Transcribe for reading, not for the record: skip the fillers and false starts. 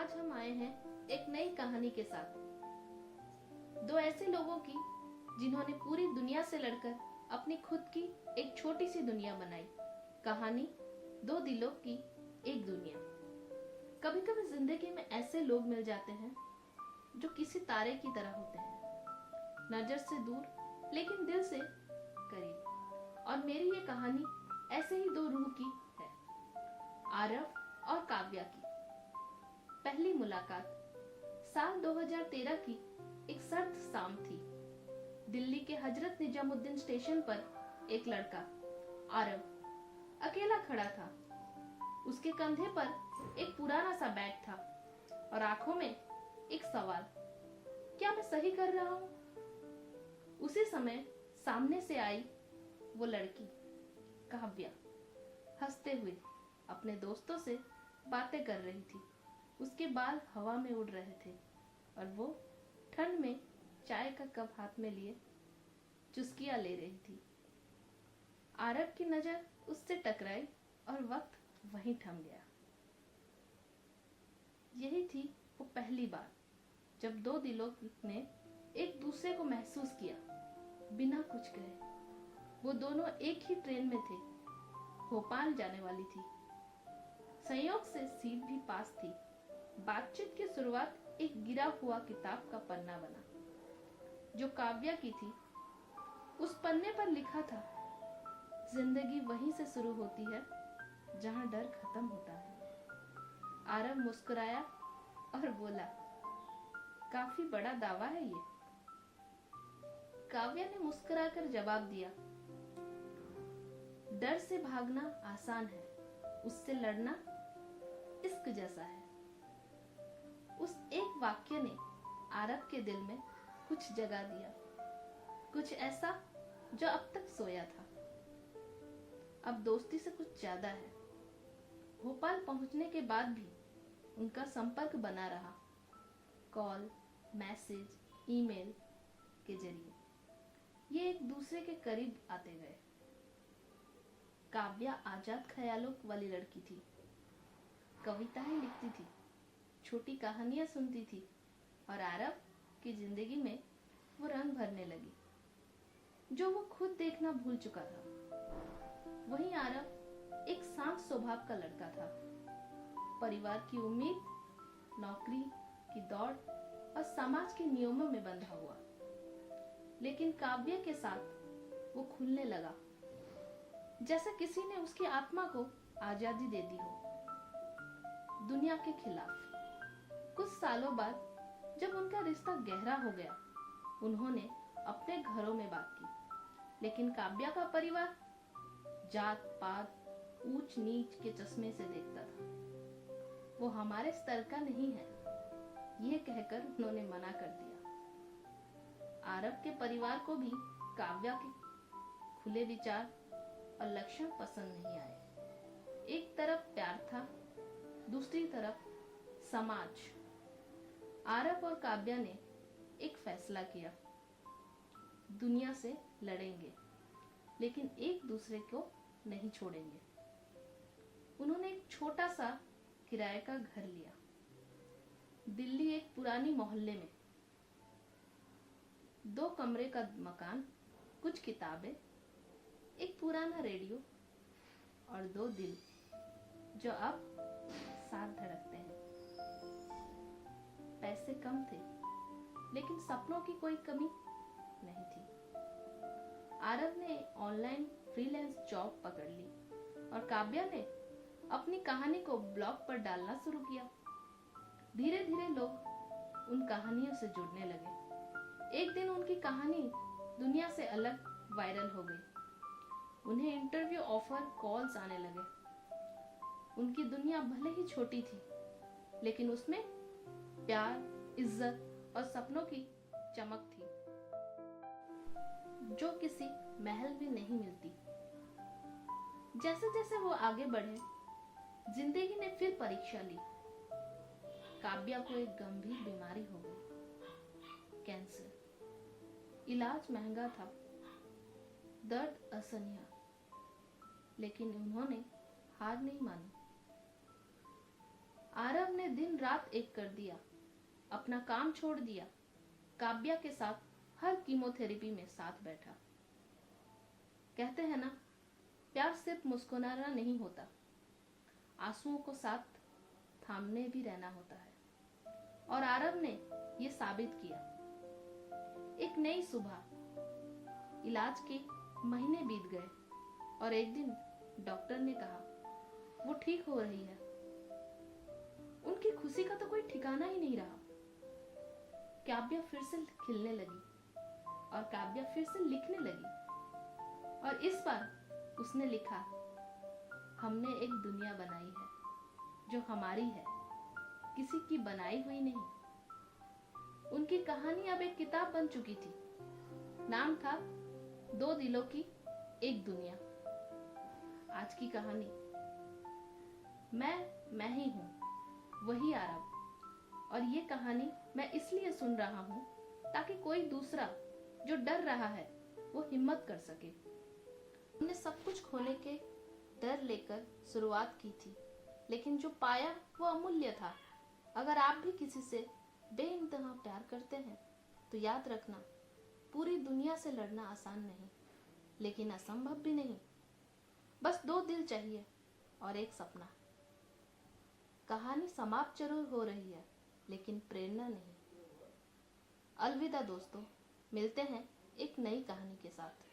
आज हम आए हैं एक नई कहानी के साथ। दो ऐसे लोगों की जिन्होंने पूरी दुनिया से लड़कर अपनी खुद की एक छोटी सी दुनिया बनाई। कहानी दो दिलों की एक दुनिया। कभी कभी जिंदगी में ऐसे लोग मिल जाते हैं जो किसी तारे की तरह होते हैं, नजर से दूर लेकिन दिल से करीब। और मेरी ये कहानी ऐसे ही दो रूह की है, आरव और काव्या की। पहली मुलाकात साल 2013 की एक सर्द शाम थी। दिल्ली के हजरत निजामुद्दीन स्टेशन पर एक लड़का आरव अकेला खड़ा था। उसके कंधे पर एक पुराना सा बैग था और आंखों में एक सवाल, क्या मैं सही कर रहा हूं? उसी समय सामने से आई वो लड़की काव्या, हंसते हुए अपने दोस्तों से बातें कर रही थी। उसके बाल हवा में उड़ रहे थे और वो ठंड में चाय का कप हाथ में लिए चुस्कियां ले रही थी। आरव की नजर उससे टकराई और वक्त वहीं थम गया। यही थी वो पहली बार जब दो दिलों ने एक दूसरे को महसूस किया, बिना कुछ कहे। वो दोनों एक ही ट्रेन में थे, भोपाल जाने वाली थी। संयोग से सीट भी पास थी। बातचीत की शुरुआत एक गिरा हुआ किताब का पन्ना बना जो काव्या की थी। उस पन्ने पर लिखा था, जिंदगी वहीं से शुरू होती है जहां डर खत्म होता है। आरव मुस्कुराया और बोला, काफी बड़ा दावा है ये। काव्या ने मुस्कुराकर जवाब दिया, डर से भागना आसान है, उससे लड़ना इश्क जैसा है। उस एक वाक्य ने आरव के दिल में कुछ जगा दिया, कुछ ऐसा जो अब तक सोया था। अब दोस्ती से कुछ ज्यादा है। भोपाल पहुंचने के बाद भी उनका संपर्क बना रहा, कॉल, मैसेज, ईमेल के जरिए। ये एक दूसरे के करीब आते गए। काव्या आजाद ख्यालों वाली लड़की थी, कविताएं लिखती थी, छोटी कहानियां सुनती थी और आरव की जिंदगी में वो रंग भरने लगी जो वो खुद देखना भूल चुका था। वहीं आरव एक शांत स्वभाव का लड़का था, परिवार की उम्मीद, नौकरी की दौड़ और समाज के नियमों में बंधा हुआ। लेकिन काव्या के साथ वो खुलने लगा, जैसे किसी ने उसकी आत्मा को आजादी दे दी हो, दुनिया के खिलाफ। कुछ सालों बाद जब उनका रिश्ता गहरा हो गया, उन्होंने अपने घरों में बात की। लेकिन काव्या का परिवार जात पात, ऊंच नीच के चश्मे से देखता था। वो हमारे स्तर का नहीं है, ये कहकर उन्होंने मना कर दिया। आरव के परिवार को भी काव्या के खुले विचार और लक्षण पसंद नहीं आए। एक तरफ प्यार था, दूसरी तरफ समाज। आरव और काव्या ने एक फैसला किया, दुनिया से लड़ेंगे लेकिन एक दूसरे को नहीं छोड़ेंगे। उन्होंने एक छोटा सा किराए का घर लिया, दिल्ली एक पुरानी मोहल्ले में। 2 कमरे का मकान, कुछ किताबें, एक पुराना रेडियो और 2 दिल जो अब साथ धड़कते हैं। पैसे कम थे लेकिन सपनों की कोई कमी नहीं थी। आरव ने ऑनलाइन फ्रीलांस जॉब पकड़ ली और काव्या ने अपनी कहानी को ब्लॉग पर डालना शुरू किया। धीरे धीरे लोग उन कहानियों से जुड़ने लगे। एक दिन उनकी कहानी दुनिया से अलग वायरल हो गई। उन्हें इंटरव्यू ऑफर, कॉल्स आने लगे। उनकी दुनिया भले ही छोटी थी लेकिन उसमें प्यार, इज्जत और सपनों की चमक थी जो किसी महल में नहीं मिलती। जैसे जैसे वो आगे बढ़े, जिंदगी ने फिर परीक्षा ली। काव्या को एक गंभीर बीमारी हो गई, कैंसर। इलाज महंगा था, दर्द असहनीय, लेकिन उन्होंने हार नहीं मानी। आरव ने दिन रात एक कर दिया, अपना काम छोड़ दिया, काव्या के साथ हर कीमोथेरेपी में साथ बैठा। कहते हैं ना, प्यार सिर्फ मुस्कुराना नहीं होता, आंसुओं को साथ थामने भी रहना होता है। और आरव ने ये साबित किया। एक नई सुबह, इलाज के महीने बीत गए और एक दिन डॉक्टर ने कहा वो ठीक हो रही है। उनकी खुशी का तो कोई ठिकाना ही नहीं रहा। काव्या फिर से खिलने लगी और काव्या फिर से लिखने लगी। और इस बार उसने लिखा, हमने एक दुनिया बनाई है जो हमारी है, किसी की बनाई हुई नहीं। उनकी कहानी अब एक किताब बन चुकी थी। नाम था दो दिलों की एक दुनिया। आज की कहानी, मैं ही हूं, वही आरव। और ये कहानी मैं इसलिए सुन रहा हूं ताकि कोई दूसरा जो डर रहा है वो हिम्मत कर सके। हमने सब कुछ खोने के डर लेकर शुरुआत की थी, लेकिन जो पाया वो अमूल्य था। अगर आप भी किसी से बेइंतहा प्यार करते हैं तो याद रखना, पूरी दुनिया से लड़ना आसान नहीं, लेकिन असंभव भी नहीं। बस दो दिल चाहिए और एक सपना। कहानी समाप्त जरूर हो रही है, लेकिन प्रेरणा नहीं। अलविदा दोस्तों, मिलते हैं एक नई कहानी के साथ।